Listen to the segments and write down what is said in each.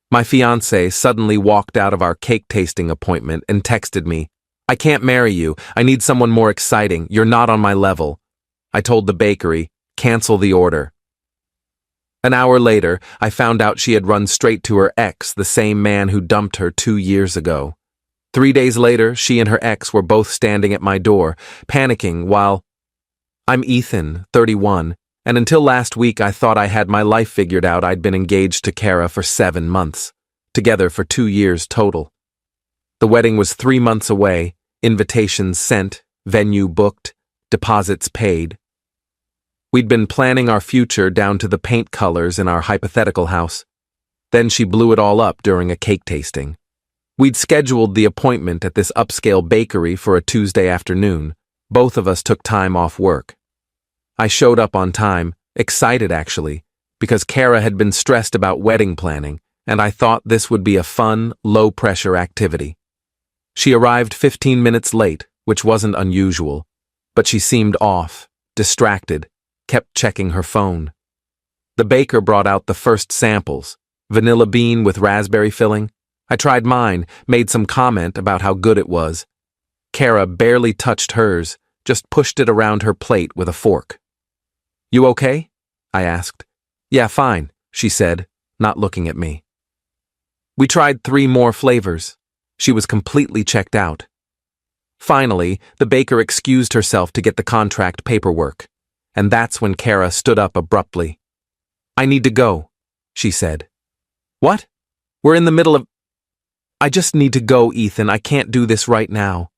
My fiancée suddenly walked out of our cake tasting appointment and texted me, "I can't marry you. I need someone more exciting. You're not on my level." I told the bakery, "Cancel the order." An hour later, I found out she had run straight to her ex, the same man who dumped her 2 years ago. 3 days later, she and her ex were both standing at my door, panicking while I'm Ethan, 31, and until last week I thought I had my life figured out. I'd been engaged to Kara for 7 months, together for 2 years total. The wedding was 3 months away, invitations sent, venue booked, deposits paid. We'd been planning our future down to the paint colors in our hypothetical house. Then she blew it all up during a cake tasting. We'd scheduled the appointment at this upscale bakery for a Tuesday afternoon. Both of us took time off work. I showed up on time, excited actually, because Kara had been stressed about wedding planning, and I thought this would be a fun, low-pressure activity. She arrived 15 minutes late, which wasn't unusual, but she seemed off, distracted, kept checking her phone. The baker brought out the first samples, vanilla bean with raspberry filling. I tried mine, made some comment about how good it was. Kara barely touched hers, just pushed it around her plate with a fork. "You okay?" I asked. "Yeah, fine," she said, not looking at me. We tried 3 more flavors. She was completely checked out. Finally, the baker excused herself to get the contract paperwork, and that's when Kara stood up abruptly. "I need to go," she said. "What? We're in the middle of—" "I just need to go, Ethan. I can't do this right now."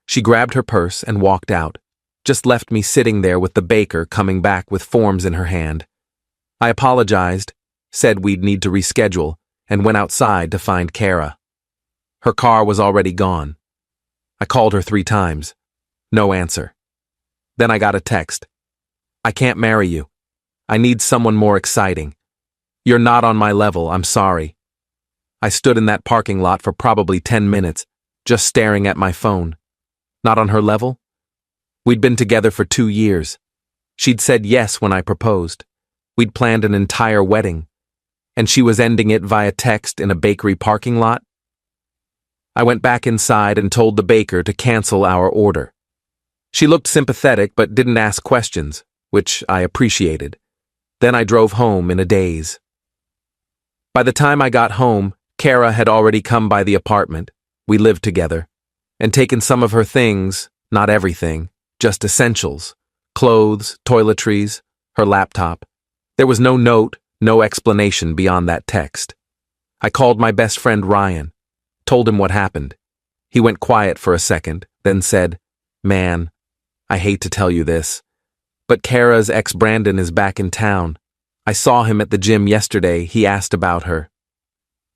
She grabbed her purse and walked out, just left me sitting there with the baker coming back with forms in her hand. I apologized, said we'd need to reschedule, and went outside to find Kara. Her car was already gone. I called her 3 times. No answer. Then I got a text. "I can't marry you. I need someone more exciting. You're not on my level, I'm sorry." I stood in that parking lot for probably 10 minutes, just staring at my phone. Not on her level? We'd been together for 2 years. She'd said yes when I proposed. We'd planned an entire wedding. And she was ending it via text in a bakery parking lot? I went back inside and told the baker to cancel our order. She looked sympathetic but didn't ask questions, which I appreciated. Then I drove home in a daze. By the time I got home, Kara had already come by the apartment, we lived together, and taken some of her things, not everything, just essentials, clothes, toiletries, her laptop. There was no note, no explanation beyond that text. I called my best friend Ryan, told him what happened. He went quiet for a second, then said, "Man, I hate to tell you this, but Kara's ex Brandon is back in town. I saw him at the gym yesterday. He asked about her."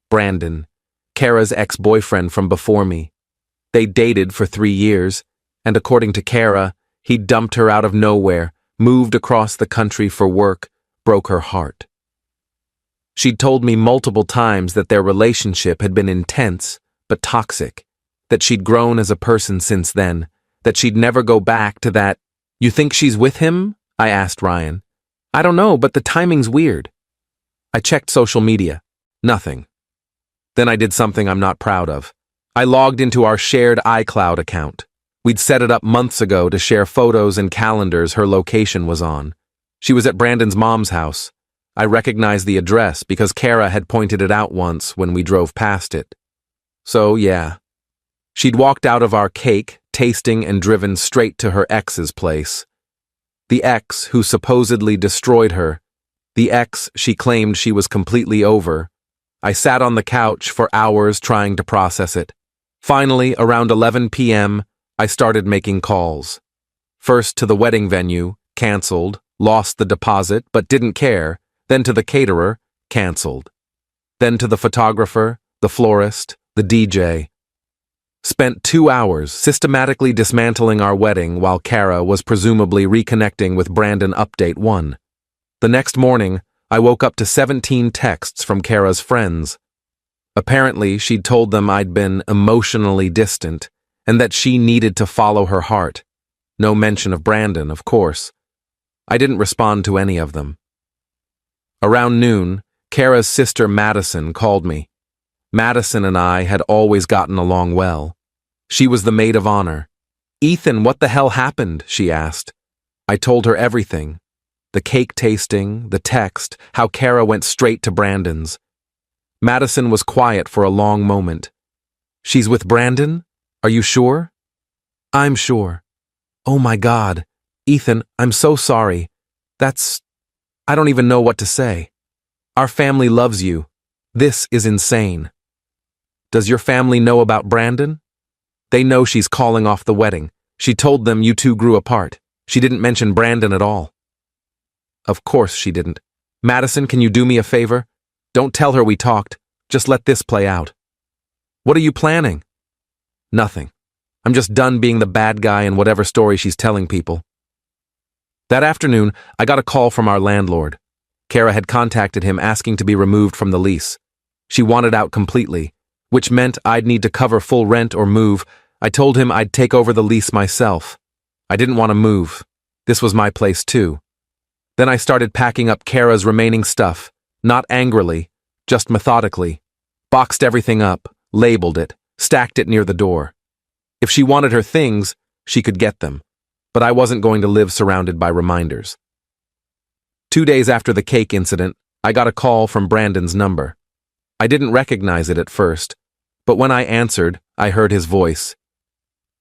Brandon, Kara's ex-boyfriend from before me. They dated for 3 years, and according to Kara, he dumped her out of nowhere, moved across the country for work, broke her heart. She'd told me multiple times that their relationship had been intense, but toxic, that she'd grown as a person since then, that she'd never go back to that. "You think she's with him?" I asked Ryan. "I don't know, but the timing's weird." I checked social media. Nothing. Then I did something I'm not proud of. I logged into our shared iCloud account. We'd set it up months ago to share photos and calendars her location was on. She was at Brandon's mom's house. I recognized the address because Kara had pointed it out once when we drove past it. So, yeah. She'd walked out of our cake, tasting, and driven straight to her ex's place. The ex who supposedly destroyed her. The ex she claimed she was completely over. I sat on the couch for hours trying to process it. Finally, around 11 p.m., I started making calls. First to the wedding venue, canceled, lost the deposit but didn't care. Then to the caterer, canceled. Then to the photographer, the florist, the DJ. Spent 2 hours systematically dismantling our wedding while Kara was presumably reconnecting with Brandon Update 1. The next morning, I woke up to 17 texts from Kara's friends. Apparently, she'd told them I'd been emotionally distant and that she needed to follow her heart. No mention of Brandon, of course. I didn't respond to any of them. Around noon, Kara's sister Madison called me. Madison and I had always gotten along well. She was the maid of honor. "Ethan, what the hell happened?" she asked. I told her everything. The cake tasting, the text, how Kara went straight to Brandon's. Madison was quiet for a long moment. "She's with Brandon? Are you sure?" "I'm sure." "Oh my God. Ethan, I'm so sorry. I don't even know what to say. Our family loves you. This is insane." "Does your family know about Brandon?" "They know she's calling off the wedding. She told them you two grew apart. She didn't mention Brandon at all." "Of course she didn't. Madison, can you do me a favor? Don't tell her we talked. Just let this play out." "What are you planning?" "Nothing. I'm just done being the bad guy in whatever story she's telling people." That afternoon, I got a call from our landlord. Kara had contacted him asking to be removed from the lease. She wanted out completely, which meant I'd need to cover full rent or move. I told him I'd take over the lease myself. I didn't want to move. This was my place too. Then I started packing up Kara's remaining stuff, not angrily, just methodically. Boxed everything up, labeled it, stacked it near the door. If she wanted her things, she could get them, but I wasn't going to live surrounded by reminders. 2 days after the cake incident, I got a call from Brandon's number. I didn't recognize it at first, but when I answered, I heard his voice.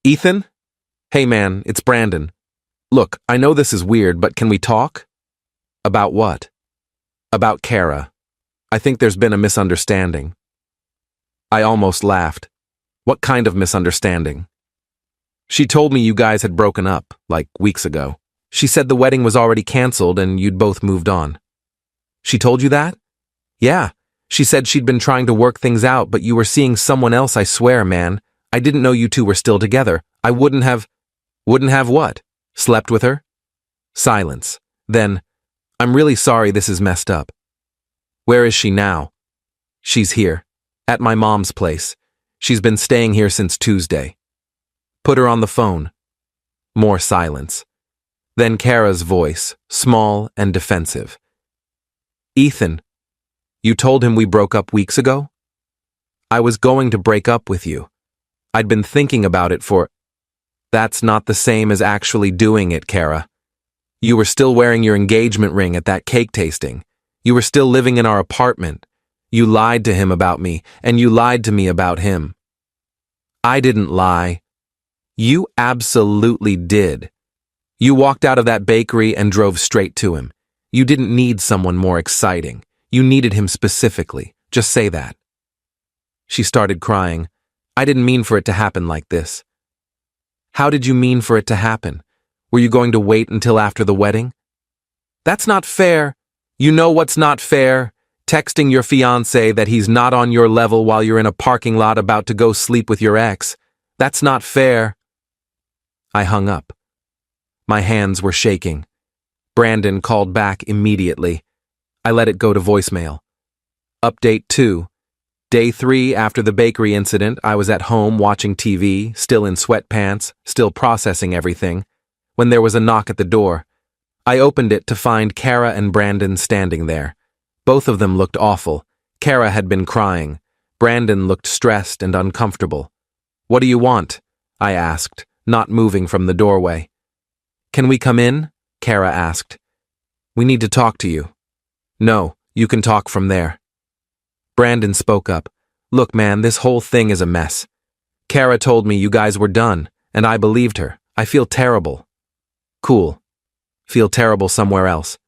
"Ethan? Hey man, it's Brandon. Look, I know this is weird, but can we talk?" "About what?" "About Kara. I think there's been a misunderstanding." I almost laughed. "What kind of misunderstanding?" "She told me you guys had broken up, like weeks ago. She said the wedding was already canceled and you'd both moved on." "She told you that?" "Yeah. She said she'd been trying to work things out, but you were seeing someone else, I swear, man. I didn't know you two were still together. I wouldn't have..." "Wouldn't have what? Slept with her?" Silence. Then, "I'm really sorry this is messed up." "Where is she now?" "She's here. At my mom's place. She's been staying here since Tuesday." "Put her on the phone." More silence. Then Kara's voice, small and defensive. "Ethan, you told him we broke up weeks ago?" "I was going to break up with you. I'd been thinking about it for..." "That's not the same as actually doing it, Kara. You were still wearing your engagement ring at that cake tasting. You were still living in our apartment. You lied to him about me, and you lied to me about him." "I didn't lie." "You absolutely did. You walked out of that bakery and drove straight to him. You didn't need someone more exciting. You needed him specifically. Just say that." She started crying. "I didn't mean for it to happen like this." "How did you mean for it to happen? Were you going to wait until after the wedding?" "That's not fair. You know what's not fair? Texting your fiancé that he's not on your level while you're in a parking lot about to go sleep with your ex. That's not fair." I hung up. My hands were shaking. Brandon called back immediately. I let it go to voicemail. Update 2. Day 3 after the bakery incident, I was at home watching TV, still in sweatpants, still processing everything, when there was a knock at the door. I opened it to find Kara and Brandon standing there. Both of them looked awful. Kara had been crying. Brandon looked stressed and uncomfortable. "What do you want?" I asked, not moving from the doorway. "Can we come in?" Kara asked. "We need to talk to you." "No, you can talk from there." Brandon spoke up. "Look, man, this whole thing is a mess. Kara told me you guys were done, and I believed her. I feel terrible." "Cool. Feel terrible somewhere else."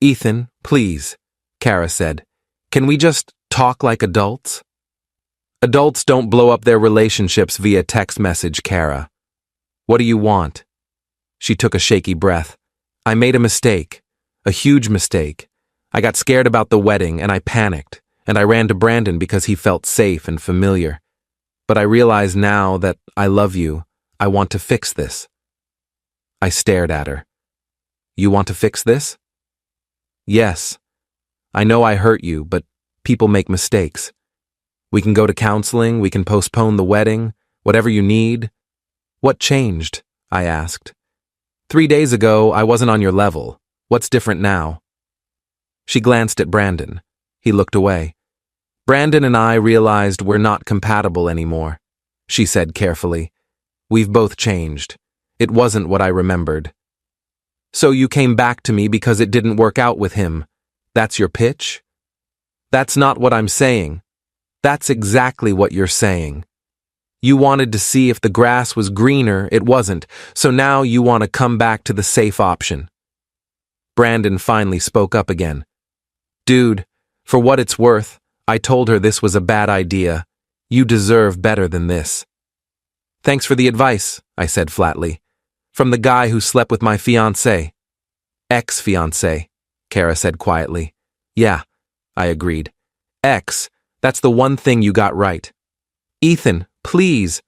"Ethan, please," Kara said. "Can we just talk like adults?" "Adults don't blow up their relationships via text message, Kara. What do you want?" She took a shaky breath. "I made a mistake. A huge mistake. I got scared about the wedding and I panicked, and I ran to Brandon because he felt safe and familiar. But I realize now that I love you. I want to fix this." I stared at her. "You want to fix this?" "Yes. I know I hurt you, but people make mistakes. We can go to counseling, we can postpone the wedding, whatever you need." "What changed?" I asked. 3 days ago, I wasn't on your level. What's different now?" She glanced at Brandon. He looked away. Brandon and I realized we're not compatible anymore, she said carefully. We've both changed. It wasn't what I remembered. So you came back to me because it didn't work out with him. That's your pitch? That's not what I'm saying. That's exactly what you're saying. You wanted to see if the grass was greener, it wasn't, so now you want to come back to the safe option. Brandon finally spoke up again. Dude, for what it's worth, I told her this was a bad idea. You deserve better than this. Thanks for the advice, I said flatly. From the guy who slept with my fiancée. Ex-fiancée, Kara said quietly. Yeah, I agreed. Ex, that's the one thing you got right. Ethan, please.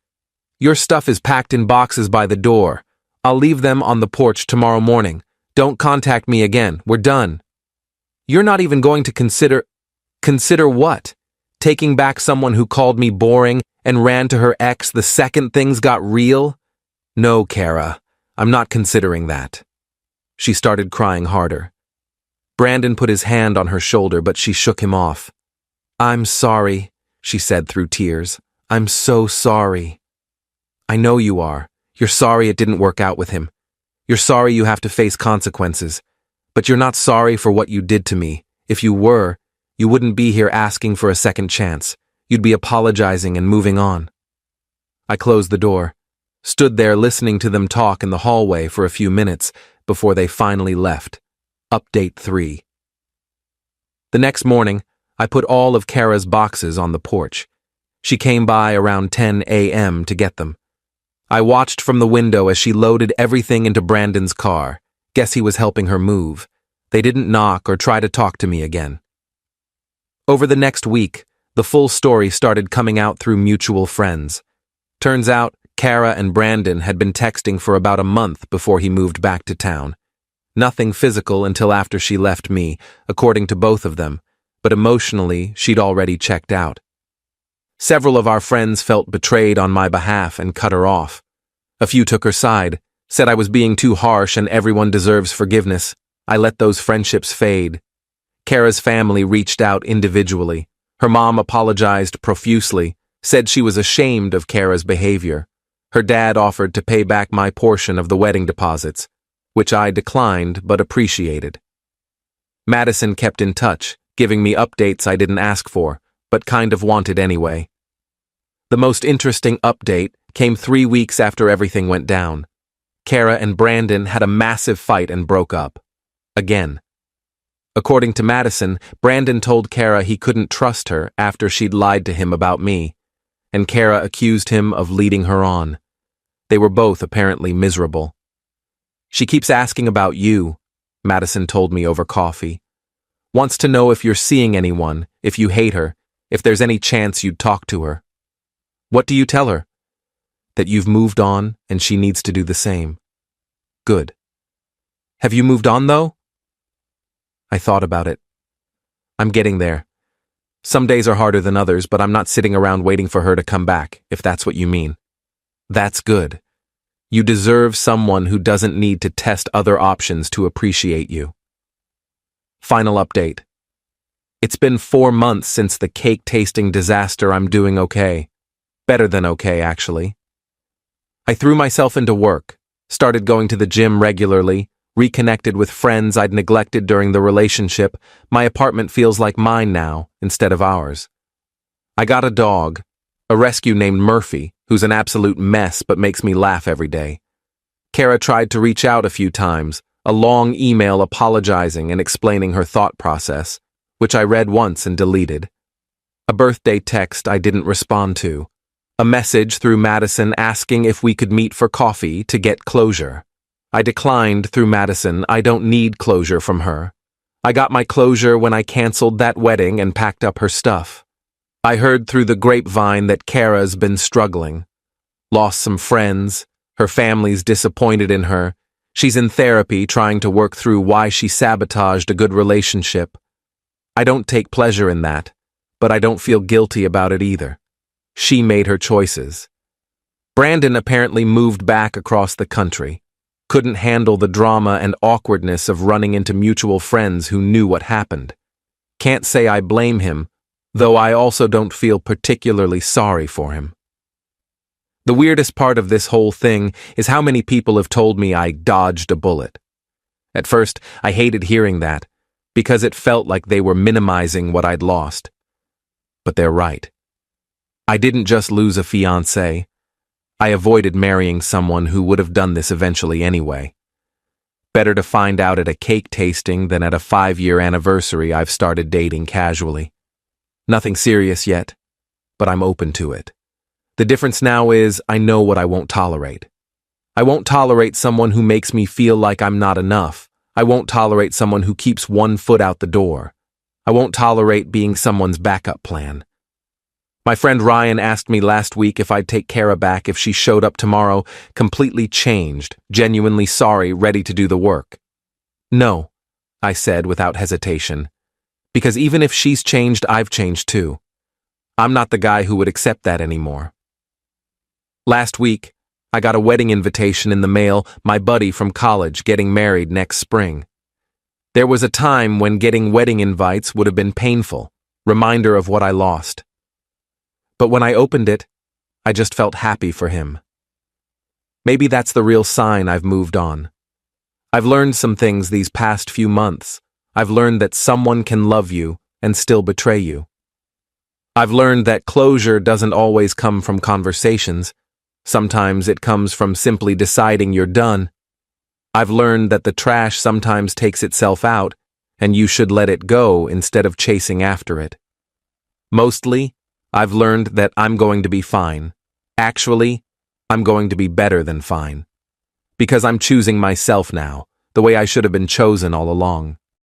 Your stuff is packed in boxes by the door. I'll leave them on the porch tomorrow morning. Don't contact me again. We're done. You're not even going to consider... Consider what? Taking back someone who called me boring and ran to her ex the second things got real? No, Kara, I'm not considering that. She started crying harder. Brandon put his hand on her shoulder, but she shook him off. I'm sorry, she said through tears. I'm so sorry. I know you are. You're sorry it didn't work out with him. You're sorry you have to face consequences. But you're not sorry for what you did to me. If you were, you wouldn't be here asking for a second chance. You'd be apologizing and moving on. I closed the door, stood there listening to them talk in the hallway for a few minutes before they finally left. Update 3. The next morning, I put all of Kara's boxes on the porch. She came by around 10 a.m. to get them. I watched from the window as she loaded everything into Brandon's car. Guess he was helping her move. They didn't knock or try to talk to me again. Over the next week, the full story started coming out through mutual friends. Turns out, Kara and Brandon had been texting for about a month before he moved back to town. Nothing physical until after she left me, according to both of them, but emotionally, she'd already checked out. Several of our friends felt betrayed on my behalf and cut her off. A few took her side, said I was being too harsh and everyone deserves forgiveness. I let those friendships fade. Kara's family reached out individually. Her mom apologized profusely, said she was ashamed of Kara's behavior. Her dad offered to pay back my portion of the wedding deposits, which I declined but appreciated. Madison kept in touch, giving me updates I didn't ask for, but kind of wanted anyway. The most interesting update came 3 weeks after everything went down. Kara and Brandon had a massive fight and broke up. Again. According to Madison, Brandon told Kara he couldn't trust her after she'd lied to him about me, and Kara accused him of leading her on. They were both apparently miserable. She keeps asking about you, Madison told me over coffee. Wants to know if you're seeing anyone, if you hate her, if there's any chance you'd talk to her. What do you tell her? That you've moved on and she needs to do the same. Good. Have you moved on, though? I thought about it. I'm getting there. Some days are harder than others, but I'm not sitting around waiting for her to come back, if that's what you mean. That's good. You deserve someone who doesn't need to test other options to appreciate you. Final update. It's been 4 months since the cake-tasting disaster. I'm doing okay. Better than okay, actually. I threw myself into work, started going to the gym regularly, reconnected with friends I'd neglected during the relationship. My apartment feels like mine now, instead of ours. I got a dog, a rescue named Murphy, who's an absolute mess but makes me laugh every day. Kara tried to reach out a few times, a long email apologizing and explaining her thought process, which I read once and deleted. A birthday text I didn't respond to. A message through Madison asking if we could meet for coffee to get closure. I declined through Madison. I don't need closure from her. I got my closure when I canceled that wedding and packed up her stuff. I heard through the grapevine that Kara's been struggling. Lost some friends. Her family's disappointed in her. She's in therapy trying to work through why she sabotaged a good relationship. I don't take pleasure in that, but I don't feel guilty about it either. She made her choices. Brandon apparently moved back across the country. Couldn't handle the drama and awkwardness of running into mutual friends who knew what happened. can't say I blame him, though I also don't feel particularly sorry for him. The weirdest part of this whole thing is how many people have told me I dodged a bullet. At first, I hated hearing that, because it felt like they were minimizing what I'd lost. But they're right. I didn't just lose a fiancé. I avoided marrying someone who would have done this eventually anyway. Better to find out at a cake tasting than at a 5-year anniversary I've started dating casually. Nothing serious yet, but I'm open to it. The difference now is I know what I won't tolerate. I won't tolerate someone who makes me feel like I'm not enough. I won't tolerate someone who keeps one foot out the door. I won't tolerate being someone's backup plan. My friend Ryan asked me last week if I'd take Kara back if she showed up tomorrow, completely changed, genuinely sorry, ready to do the work. No, I said without hesitation, because even if she's changed, I've changed too. I'm not the guy who would accept that anymore. Last week, I got a wedding invitation in the mail, my buddy from college getting married next spring. There was a time when getting wedding invites would have been painful, reminder of what I lost. But when I opened it, I just felt happy for him. Maybe that's the real sign I've moved on. I've learned some things these past few months. I've learned that someone can love you and still betray you. I've learned that closure doesn't always come from conversations. Sometimes it comes from simply deciding you're done. I've learned that the trash sometimes takes itself out, and you should let it go instead of chasing after it. Mostly, I've learned that I'm going to be fine. Actually, I'm going to be better than fine. Because I'm choosing myself now, the way I should have been chosen all along.